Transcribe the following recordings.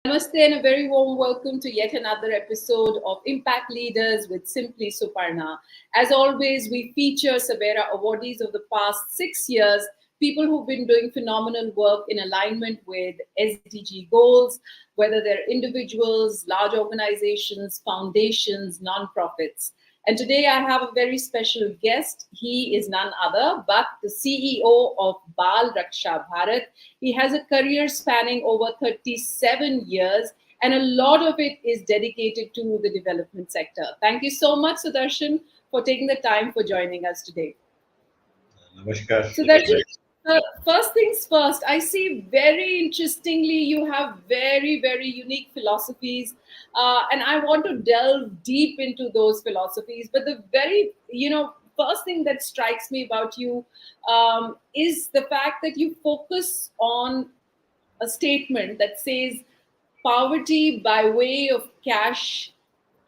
Namaste and a very warm welcome to yet another episode of Impact Leaders with Simply Suparnaa. As always, we feature SABERA Awardees of the past 6 years, people who've been doing phenomenal work in alignment with SDG goals, whether they're individuals, large organizations, foundations, nonprofits. And today I have a very special guest. He is none other but the CEO of Balraksha Bharat. He has a career spanning over 37 years, and a lot of it is dedicated to the development sector. Thank you so much, Sudarshan, for taking the time for joining us today. Namaskar. Sudarshan, first things first, I see very interestingly you have very, very unique philosophies, and I want to delve deep into those philosophies. But the very, first thing that strikes me about you is the fact that you focus on a statement that says poverty by way of cash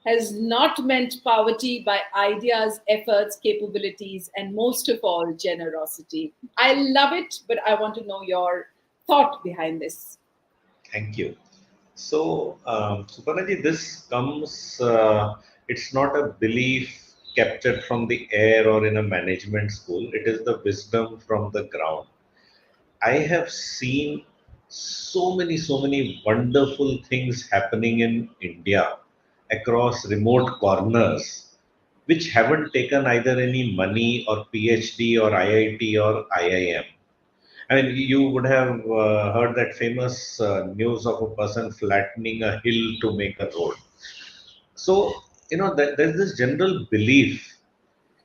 has not meant poverty by ideas, efforts, capabilities, and most of all, generosity. I love it, but I want to know your thought behind this. Thank you. So, Suparnaji, this comes, it's not a belief captured from the air or in a management school. It is the wisdom from the ground. I have seen so many wonderful things happening in India across remote corners, which haven't taken either any money or PhD or IIT or IIM. I mean, you would have heard that famous news of a person flattening a hill to make a road. So, there's this general belief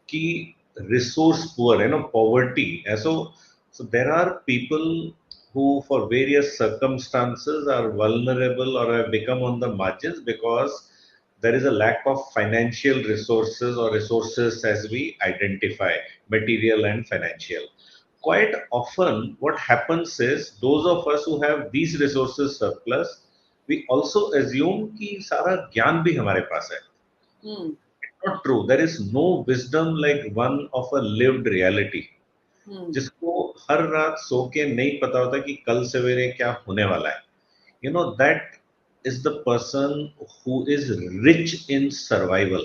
ki resource poor, poverty. And so there are people who, for various circumstances, are vulnerable or have become on the margins because there is a lack of financial resources or resources as we identify, material and financial. Quite often, what happens is those of us who have these resources surplus, we also assume कि सारा ज्ञान भी हमारे पास है. Hmm. Not true. There is no wisdom like one of a lived reality. जिसको हर रात सो के नहीं पता होता कि कल सवेरे क्या होने वाला है. That is the person who is rich in survival.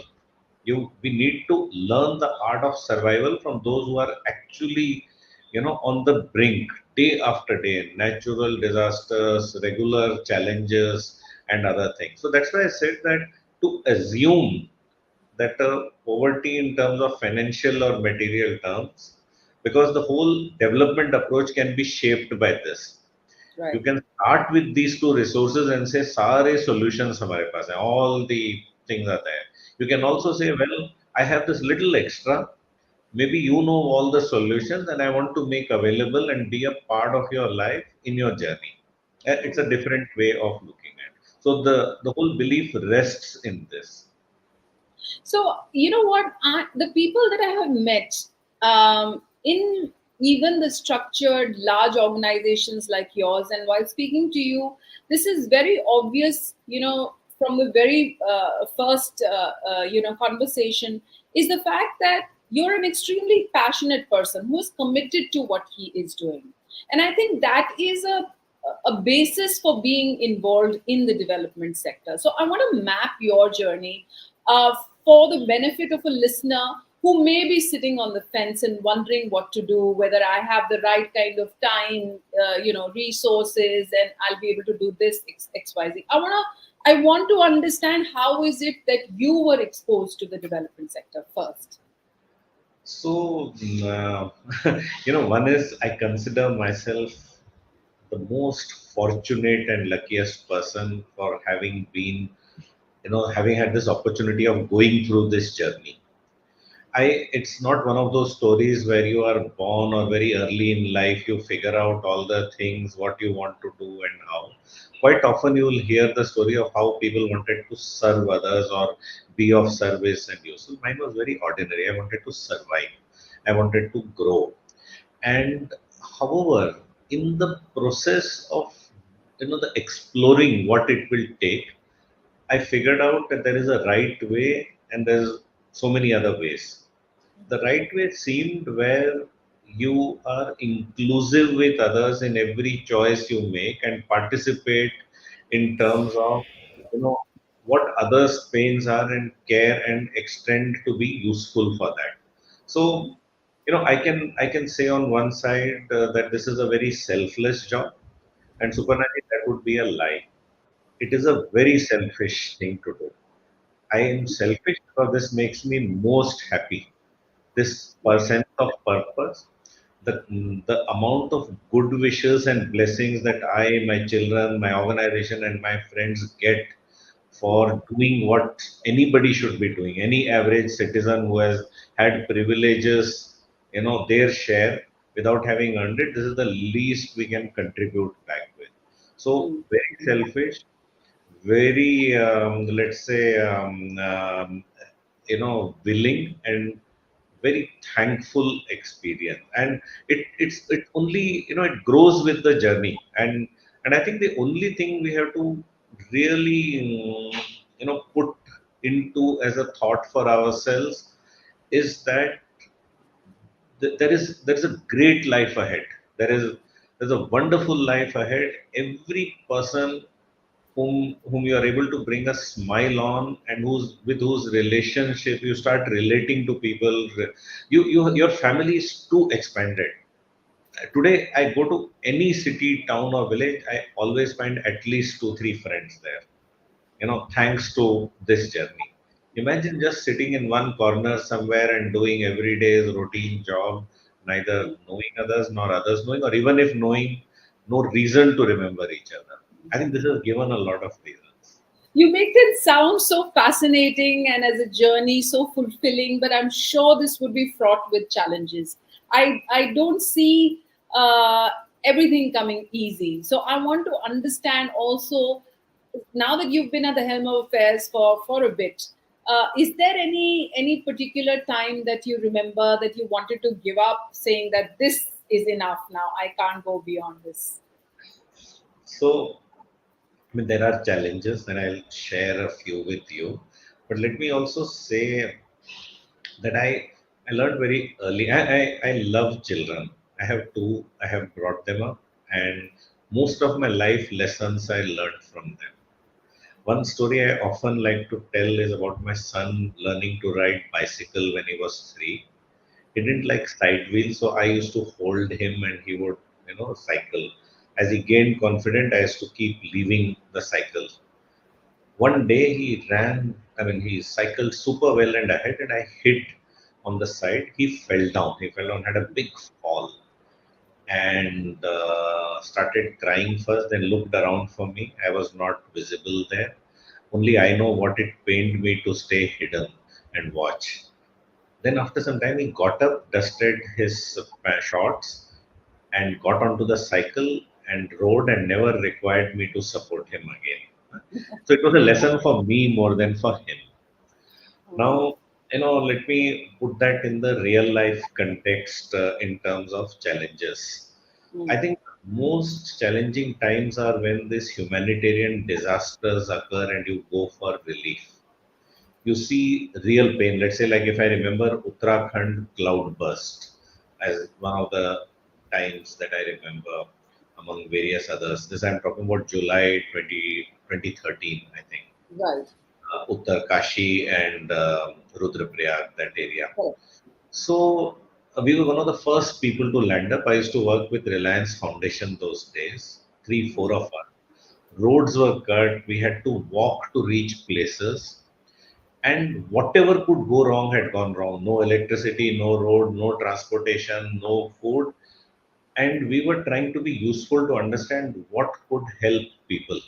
We need to learn the art of survival from those who are actually, on the brink day after day, natural disasters, regular challenges, and other things. So that's why I said that to assume that poverty in terms of financial or material terms, because the whole development approach can be shaped by this. You Right. can start with these two resources and say, "Sare solutions hamare paas hai. All the things are there." You can also say, "Well, I have this little extra. Maybe you know all the solutions, and I want to make available and be a part of your life in your journey." It's a different way of looking at. So the whole belief rests in this. So, you know what? The people that I have met in even the structured large organizations like yours, and while speaking to you, this is very obvious, from the very first, conversation, is the fact that you're an extremely passionate person who is committed to what he is doing. And I think that is a basis for being involved in the development sector. So I want to map your journey uh, for the benefit of a listener who may be sitting on the fence and wondering what to do, whether I have the right kind of time, resources, and I'll be able to do this XYZ. I want to understand how is it that you were exposed to the development sector first. So, one is I consider myself the most fortunate and luckiest person for having been, having had this opportunity of going through this journey. It's not one of those stories where you are born or very early in life you figure out all the things, what you want to do and how. Quite often you will hear the story of how people wanted to serve others or be of service and use. So mine was very ordinary. I wanted to survive. I wanted to grow. And however, in the process of the exploring what it will take, I figured out that there is a right way and there's so many other ways. The right way seemed where you are inclusive with others in every choice you make and participate in terms of you know what others' pains are and care and extend to be useful for that. So I can say on one side that this is a very selfless job, and Suparnati, that would be a lie. It is a very selfish thing to do. I am selfish because this makes me most happy. This sense of purpose, the amount of good wishes and blessings that I, my children, my organization, and my friends get for doing what anybody should be doing. Any average citizen who has had privileges, their share without having earned it, this is the least we can contribute back with. So Mm, very selfish, very let's say willing and very thankful experience, and it only it grows with the journey, and I think the only thing we have to really put into as a thought for ourselves is that there is a great life ahead. There's a wonderful life ahead. Every person whom you are able to bring a smile on, and whose relationship you start relating to people, your family is too expanded. Today, I go to any city, town, or village, I always find at least two, three friends there. Thanks to this journey. Imagine just sitting in one corner somewhere and doing every day's routine job, neither knowing others nor others knowing, or even if knowing, no reason to remember each other. I think this has given a lot of reasons. you make it sound so fascinating and as a journey so fulfilling, but I'm sure this would be fraught with challenges. I don't see uh, everything coming easy. So I want to understand also, now that you've been at the helm of affairs for a bit, is there any particular time that you remember that you wanted to give up, saying that this is enough now, I can't go beyond this? So, I mean, there are challenges, and I'll share a few with you. But let me also say that I learned very early. I love children. I have two. I have brought them up, and most of my life lessons I learned from them. One story I often like to tell is about my son learning to ride bicycle when he was 3. He didn't like side wheels, so I used to hold him and he would, cycle. As he gained confidence, I used to keep leaving the cycle. One day he cycled super well and ahead, and I hit on the side. He fell down. He fell down, had a big fall, and started crying first, then looked around for me. I was not visible there. Only I know what it pained me to stay hidden and watch. Then, after some time, he got up, dusted his shorts, and got onto the cycle and rode and never required me to support him again. So it was a lesson for me more than for him. Now, let me put that in the real life context in terms of challenges. I Mm, think most challenging times are when these humanitarian disasters occur and you go for relief. You see real pain. Let's say, like if I remember Uttarakhand cloud burst as one of the times that I remember among various others. This I'm talking about July 2013, I think. right. Uttar Kashi and Rudraprayag, that area. Correct. So we were one of the first people to land up. I used to work with Reliance Foundation those days, three, four of us. Roads were cut. We had to walk to reach places, and whatever could go wrong had gone wrong. No electricity, no road, no transportation, no food, and we were trying to be useful to understand what could help people,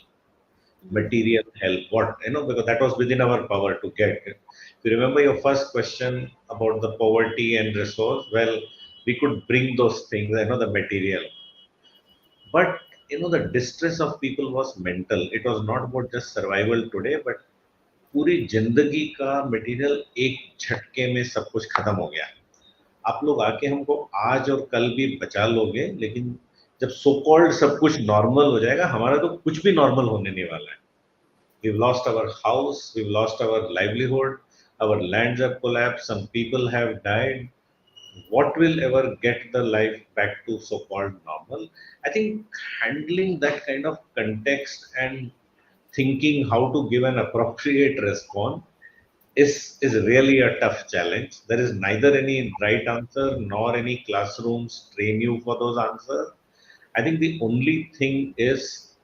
material help, what because that was within our power to get. If you remember your first question about the poverty and resource, well, we could bring those things, the material, but the distress of people was mental. It was not about just survival today, but पूरी जिंदगी का material एक झटके में सब कुछ खत्म हो गया। आप लोग आके हमको आज और कल भी बचा लोगे, लेकिन जब सो कॉल्ड सब कुछ नॉर्मल हो जाएगा, हमारा तो कुछ भी नॉर्मल होने नहीं वाला है। We've lost our house, we've lost our livelihood, our lands have collapsed, some people have died. What will ever get the life back to so-called normal? I think handling that kind of context and thinking how to give an appropriate response is really a tough challenge. There is neither any right answer nor any classrooms train you for those answers. I think the only thing is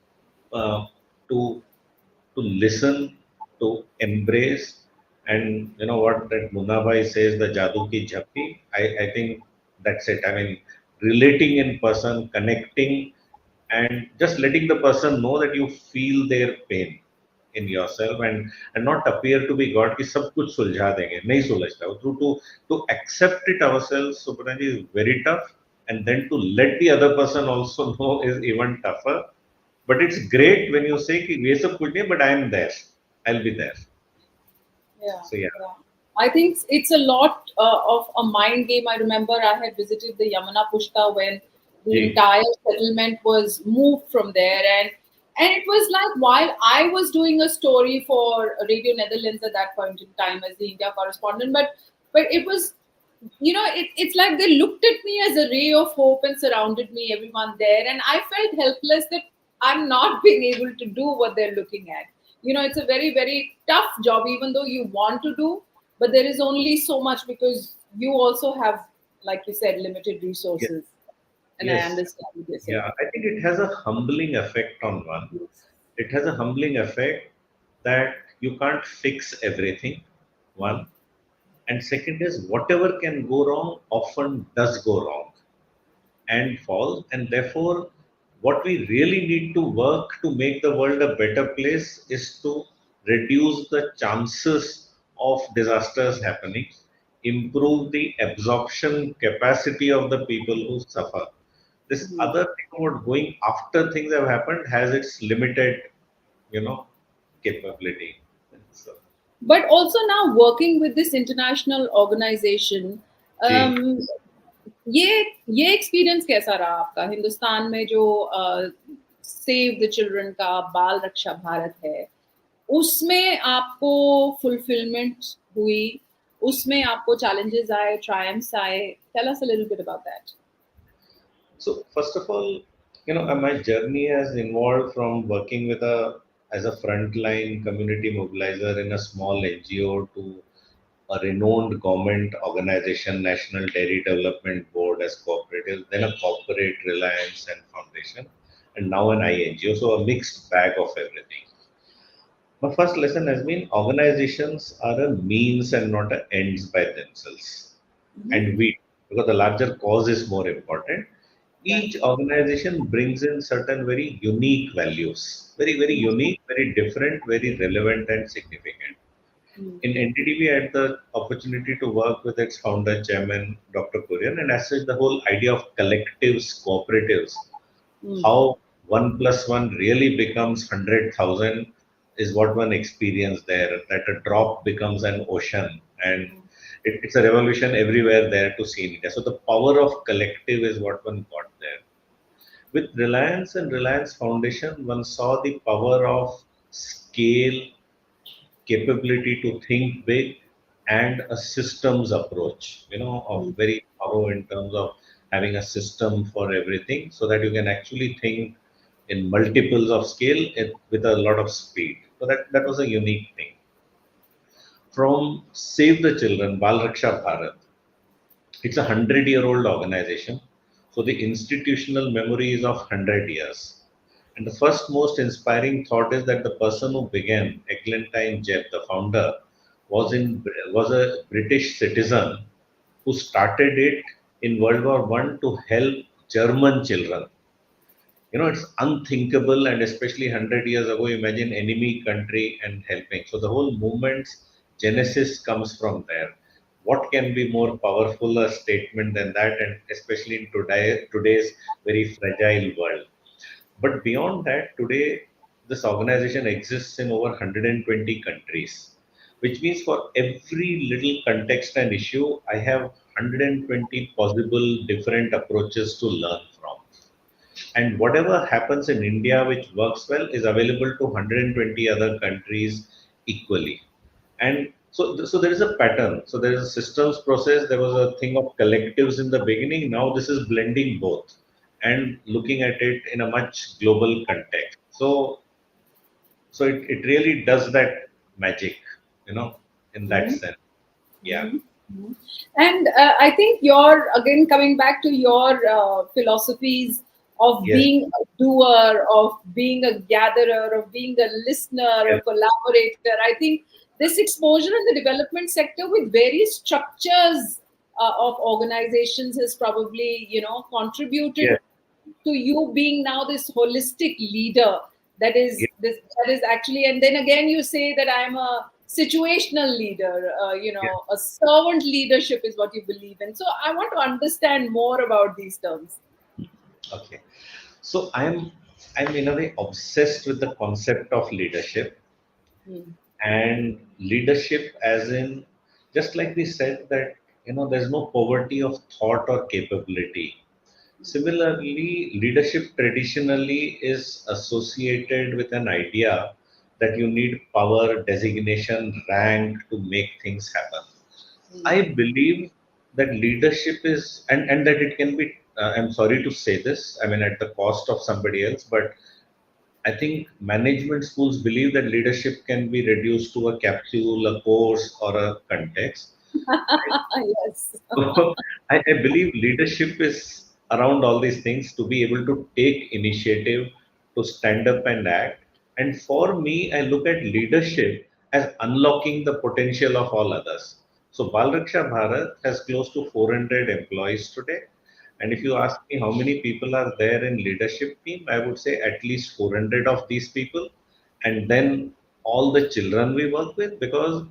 uh, to to listen, to embrace, and you know what that Munnabai says, the Jadoo ki Jhappi. I think that's it. I mean, relating in person, connecting, and just letting the person know that you feel their pain in yourself, and not appear to be God कि सब कुछ सुलझा देंगे, नहीं सुलझता. To accept it ourselves, Suparna is very tough, and then to let the other person also know is even tougher. But it's great when you say कि ये सब कुछ नहीं, but I am there, I'll be there. Yeah, So yeah, yeah. I think it's a lot of a mind game. I remember I had visited the Yamuna Pushta when the जी, entire settlement was moved from there, and it was like while I was doing a story for Radio Netherlands at that point in time as the India correspondent, but it was, it's like they looked at me as a ray of hope and surrounded me, everyone there, and I felt helpless that I'm not being able to do what they're looking at. It's a very, very tough job, even though you want to do, but there is only so much because you also have, like you said, limited yes, resources. And I yes, understand what you're saying. yeah. I think it has a humbling effect on one. It has a humbling effect that you can't fix everything. One. And second is whatever can go wrong often does go wrong and falls. And therefore, what we really need to work to make the world a better place is to reduce the chances of disasters happening, improve the absorption capacity of the people who suffer. This Mhm. other thing about going after things have happened has its limited, you know, capability. So, But also now working with this international organization, gee. um, ये experience कैसा रहा आपका हिंदुस्तान में जो save the children का बाल रक्षा भारत है उसमें आपको फुलफिलमेंट हुई उसमें आपको चैलेंजेस आए ट्रायम्फ्स आए tell us a little bit about that So first of all, my journey has involved from working with a as a frontline community mobilizer in a small NGO to a renowned government organization, National Dairy Development Board as cooperative, then a corporate Reliance and Foundation, and now an INGO. So a mixed bag of everything. My first lesson has been organizations are a means and not a ends by themselves. And because the larger cause is more important, right each organization brings in certain very unique values, very, very unique, very different, very relevant and significant. In NTDB, I had the opportunity to work with its founder, chairman, Dr. Kurian, and as such, the whole idea of collectives, cooperatives, how 1 plus 1 really becomes 100,000 is what one experienced there, that a drop becomes an ocean. And it's a revolution everywhere there to see in India. So the power of collective is what one got there. With Reliance and Reliance Foundation, one saw the power of scale, capability to think big, and a systems approach, of very thorough in terms of having a system for everything so that you can actually think in multiples of scale with a lot of speed. So that was a unique thing. From Save the Children, Balraksha Bharat, it's a 100-year-old organization. So the institutional memory is of 100 years. And the first most inspiring thought is that the person who began, Eglantine Jebb, the founder, was a British citizen who started it in World War I to help German children. It's unthinkable, and especially 100 years ago, imagine enemy country and helping. So the whole movement's genesis comes from there. What can be more powerful a statement than that, and especially in today's very fragile world? But beyond that, today this organization exists in over 120 countries, which means for every little context and issue, I have 120 possible different approaches to learn from. And whatever happens in India which works well is available to 120 other countries equally. And so there is a pattern. So there is a systems process. There was a thing of collectives in the beginning. Now this is blending both and looking at it in a much global context. So So it really does that magic, you know, in that Mhm. sense. Yeah. Mhm. Mhm. And I think you're again coming back to your philosophies of Yes. being a doer, of being a gatherer, of being a listener, a Yes. collaborator. I think this exposure in the development sector with various structures of organizations has probably, contributed Yes. to you being now this holistic leader that is Yes. this that is actually. And then again you say that I'm a situational leader, Yes. a servant leadership is what you believe in. So I want to understand more about these terms. Okay. So I'm in a way obsessed with the concept of leadership, Hmm. and leadership as in, just like we said that, there's no poverty of thought or capability. Similarly, leadership traditionally is associated with an idea that you need power, designation, rank to make things happen. Hmm. I believe that leadership is, and that it can be, I'm sorry to say this, I mean, at the cost of somebody else, but I think management schools believe that leadership can be reduced to a capsule, a course, or a context. Yes. I believe leadership is around all these things, to be able to take initiative, to stand up and act. And for me, I look at leadership as unlocking the potential of all others. So Balraksha Bharat has close to 400 employees today. And if you ask me how many people are there in leadership team, I would say at least 400 of these people. And then all the children we work with, because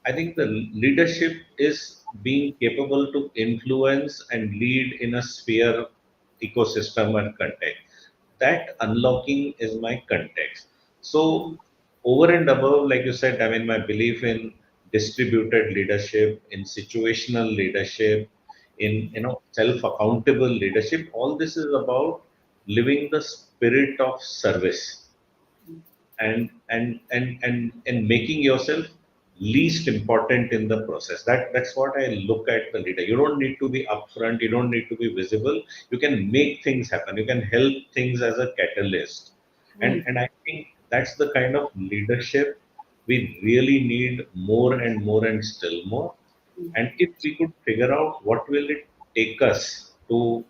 I think the leadership is being capable to influence and lead in a sphere, ecosystem, and context. That unlocking is my context. So, over and above, like you said, I mean, my belief in distributed leadership, in situational leadership, in self-accountable leadership. All this is about living the spirit of service, and making yourself least important in the process. That's what I look at the leader. You don't need to be upfront, you don't need to be visible. You can make things happen, you can help things as a catalyst. Hmm. And I think that's the kind of leadership we really need, more and more and still more. And if we could figure out what will it take us to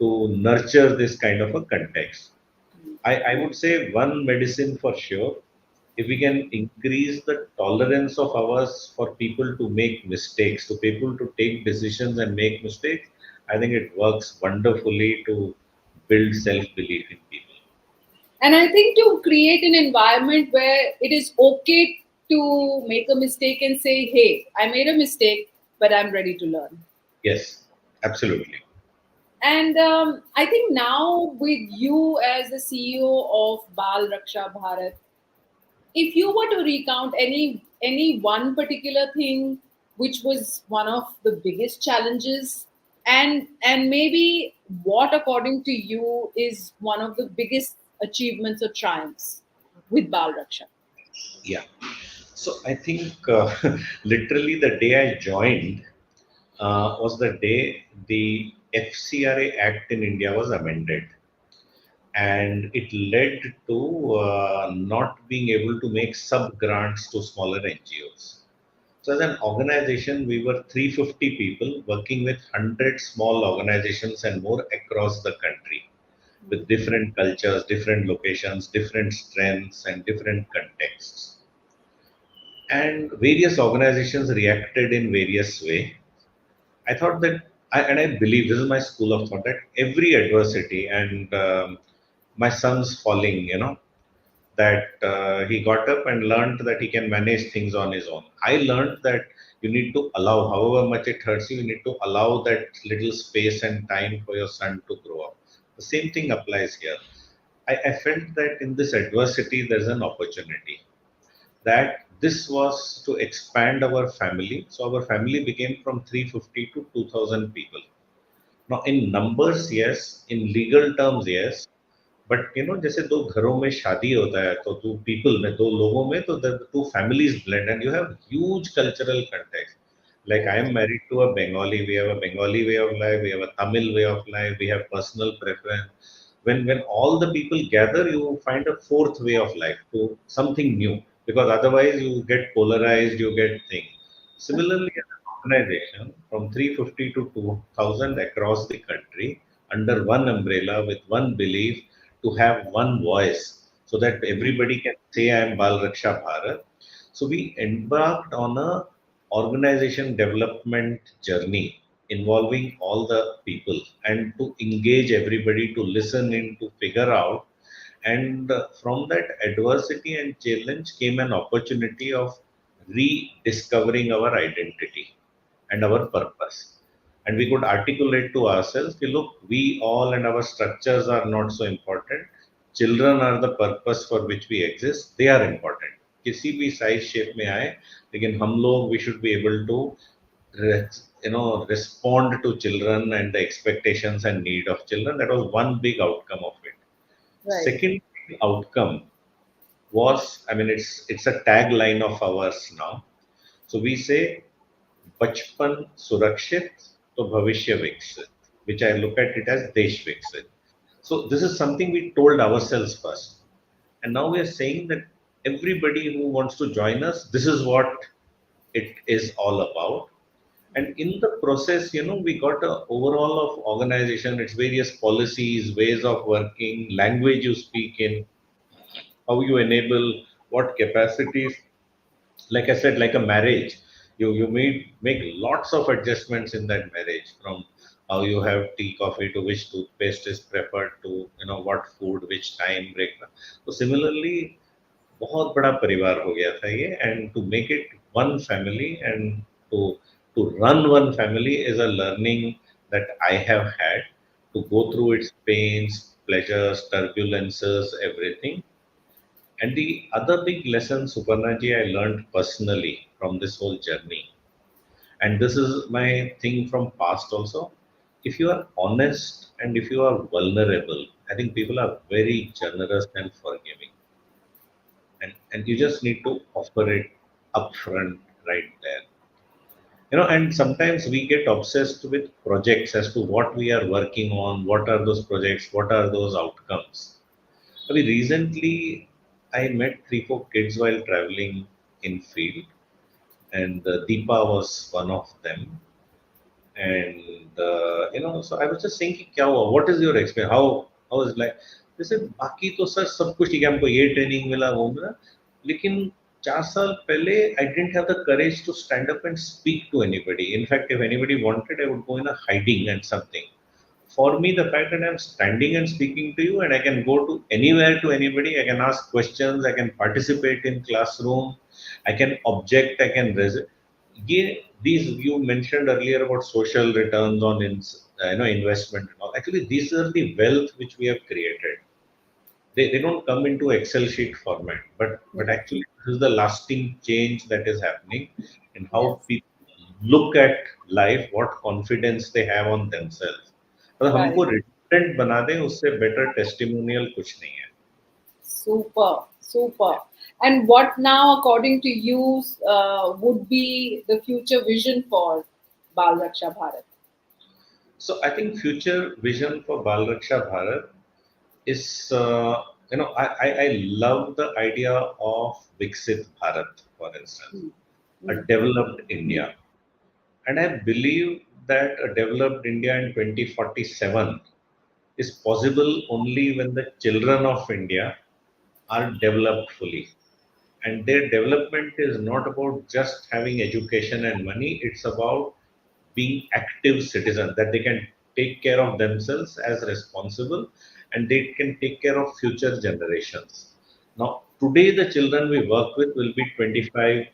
nurture this kind of a context, I would say one medicine for sure. If we can increase the tolerance of ours for people to make mistakes, to people to take decisions and make mistakes, I think it works wonderfully to build self belief in people. And I think to create an environment where it is okay to make a mistake and say, hey, I made a mistake, but I'm ready to learn. Yes, absolutely. And I think now with you as the CEO of Bal Raksha Bharat, if you were to recount any one particular thing which was one of the biggest challenges, and maybe what according to you is one of the biggest achievements or triumphs with Bal Raksha. Yeah. So I think literally the day I joined was the day the FCRA Act in India was amended, and it led to not being able to make sub grants to smaller NGOs. So, as an organization, we were 350 people working with 100 small organizations and more across the country, with different cultures, different locations, different strengths, and different contexts. And various organizations reacted in various way. I thought that, and I believe this is my school of thought, that every adversity, and my son's falling, that he got up and learned that he can manage things on his own. I learned that you need to allow, however much it hurts you, you need to allow that little space and time for your son to grow up. The same thing applies here. I felt that in this adversity, there's an opportunity. That this was to expand our family. So our family became from 350 to 2000 people. Now, in numbers, yes. In legal terms, yes. But जैसे दो घरों में शादी होता है, तो दो people में, दो लोगों में, तो the two families blend and you have huge cultural context. Like I am married to a Bengali, we have a Bengali way of life, we have a Tamil way of life, we have personal preference. when all the people gather, you find a fourth way of life to something new, because otherwise you get polarized, you get thing. Similarly, as an organization from 350 to 2000 across the country under one umbrella with one belief, to have one voice so that everybody can say I am Balraksha Bharat. So we embarked on a organization development journey involving all the people, and to engage everybody, to listen in, to figure out. And from that adversity and challenge came an opportunity of rediscovering our identity and our purpose. And we could articulate to ourselves, कि, look, we all and our structures are not so important. Children are the purpose for which we exist. They are important. किसी भी size shape में आए, लेकिन हम लोग we should be able to respond to children and the expectations and need of children. That was one big outcome of it. Right. Second big outcome was, I mean, it's a tagline of ours now. So we say बचपन सुरक्षित तो भविष्य विकसित, which I look at it as देश विकसित. So this is something we told ourselves first, and now we are saying that everybody who wants to join us, this is what it is all about. And in the process, we got a overall of organization, its various policies, ways of working, language you speak in, how you enable, what capacities. Like I said, like a marriage, you make lots of adjustments in that marriage, from how you have tea, coffee, to which toothpaste is preferred, to what food, which time, breakfast. So similarly, बहुत बड़ा परिवार हो गया था ये, and to make it one family, and to run one family is a learning that I have had, to go through its pains, pleasures, turbulences, everything. And the other big lesson, Suparnaji, I learned personally from this whole journey, and this is my thing from past also. If you are honest and if you are vulnerable, I think people are very generous and forgiving, and you just need to offer it upfront right there. And sometimes we get obsessed with projects as to what we are working on, what are those projects, what are those outcomes. I mean, recently I met three, four kids while traveling in field, and Deepa was one of them. And so I was just thinking, क्या हुआ? What is your experience? How is like? They said, बाकी तो sir सब कुछ ठीक है, हमको ये ट्रेनिंग मिला, वो मिला, लेकिन 4 साल पहले I didn't have the courage to stand up and speak to anybody. In fact, if anybody wanted, I would go in a hiding and something. For me, the fact that I'm standing and speaking to you, and I can go to anywhere to anybody, I can ask questions, I can participate in classroom, I can object, I can resist. These you mentioned earlier about social returns on investment and all. Actually, these are the wealth which we have created. They don't come into Excel sheet format, but actually this is the lasting change that is happening in how Yes. people look at life, what confidence they have on themselves. और Right. हमको redundant बना दें, उससे better testimonial कुछ नहीं है. Super, super. And what now, according to you, would be the future vision for Balraksha Bharat? So I think future vision for Balraksha Bharat is, I love the idea of Viksit Bharat, for instance, Hmm. a Hmm. developed India. And I believe that a developed India in 2047 is possible only when the children of India are developed fully. And their development is not about just having education and money, it's about being active citizens, that they can take care of themselves as responsible, and they can take care of future generations. Now, today the children we work with will be 25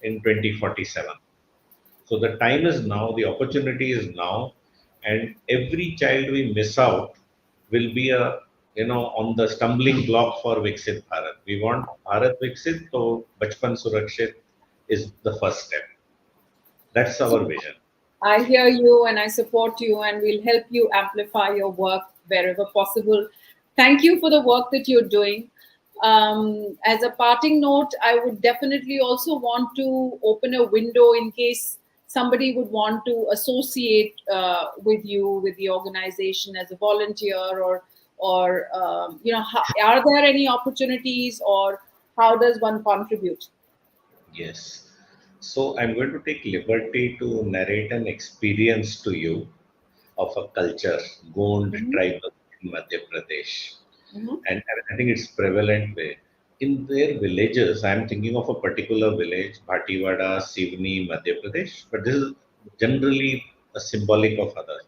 in 2047. So the time is now, the opportunity is now, and every child we miss out will be on the stumbling block for Viksit Bharat. We want Bharat Viksit, so Bachpan Surakshit is the first step. That's our vision. I hear you and I support you, and we'll help you amplify your work wherever possible. Thank you for the work that you're doing. As a parting note, I would definitely also want to open a window in case somebody would want to associate with you, with the organization as a volunteer, or are there any opportunities, or how does one contribute? Yes. So I'm going to take liberty to narrate an experience to you of a culture, Gond Hmm. tribal in Madhya Pradesh. Hmm. And I think it's prevalent way. In their villages, I'm thinking of a particular village, Bhatiwada, Sivni, Madhya Pradesh, but this is generally a symbolic of others.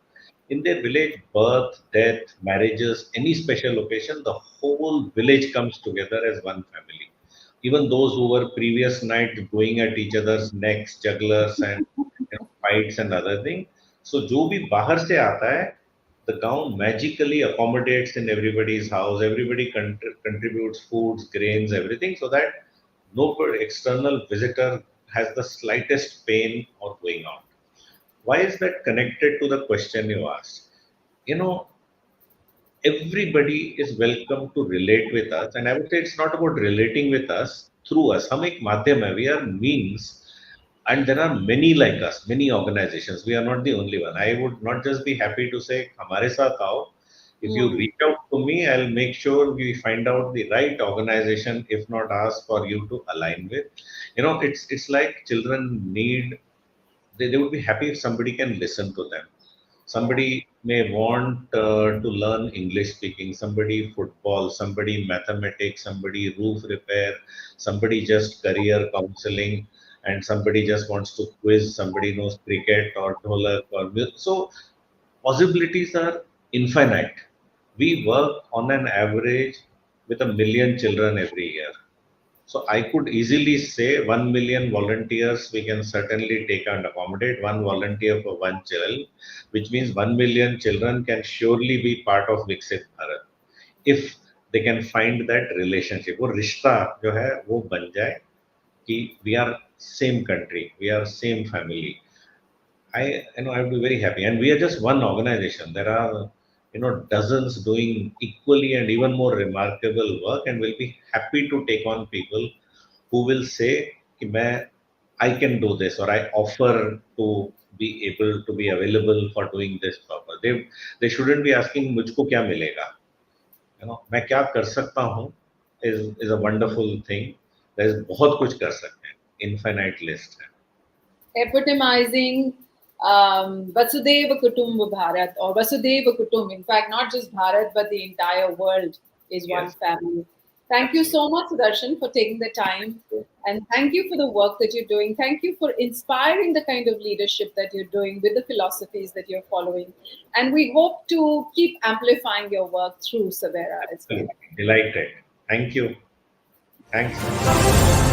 In their village, birth, death, marriages, any special occasion, the whole village comes together as one family. Even those who were previous night going at each other's necks, jugglers and fights and other thing. So जो भी बाहर से आता है, the गांव magically accommodates in everybody's house. Everybody contributes foods, grains, everything, so that no external visitor has the slightest pain or going out. Why is that connected to the question you asked? You know, everybody is welcome to relate with us, and I would say it's not about relating with us through us. हम एक माध्यम है, we are means, and there are many like us, many organizations. We are not the only one. I would not just be happy to say हमारे साथ आओ. If you Mm. reach out to me, I'll make sure we find out the right organization, if not ask for you to align with. It's like children need, they would be happy if somebody can listen to them. Yeah. Somebody may want to learn English speaking, somebody football, somebody mathematics, somebody roof repair, somebody just career counseling, and somebody just wants to quiz, somebody knows cricket or dholak or so possibilities are infinite. We work on an average with 1 million children every year. So I could easily say 1 million volunteers we can certainly take and accommodate, one volunteer for one child, which means 1 million children can surely be part of Viksit Bharat if they can find that relationship. वो रिश्ता जो है वो बन जाए कि we are same country, we are same family. I would be very happy. And we are just one organization. There are dozens doing equally and even more remarkable work, and we'll be happy to take on people who will say कि I can do this, or I offer to be able to be available for doing this purpose. They shouldn't be asking मुझको क्या मिलेगा, मैं क्या कर सकता हूँ is a wonderful thing. There's बहुत कुछ कर सकते हैं, infinite list है. Epitomizing Vasudeva Kutumba Bharat, or Vasudeva Kutum. In fact, not just Bharat, but the entire world is one Yes, family. Thank you absolutely. so much, Sudarshan, for taking the time. And thank you for the work that you're doing. Thank you for inspiring the kind of leadership that you're doing with the philosophies that you're following. And we hope to keep amplifying your work through SABERA as well. Absolutely. Delighted. Thank you. Thanks.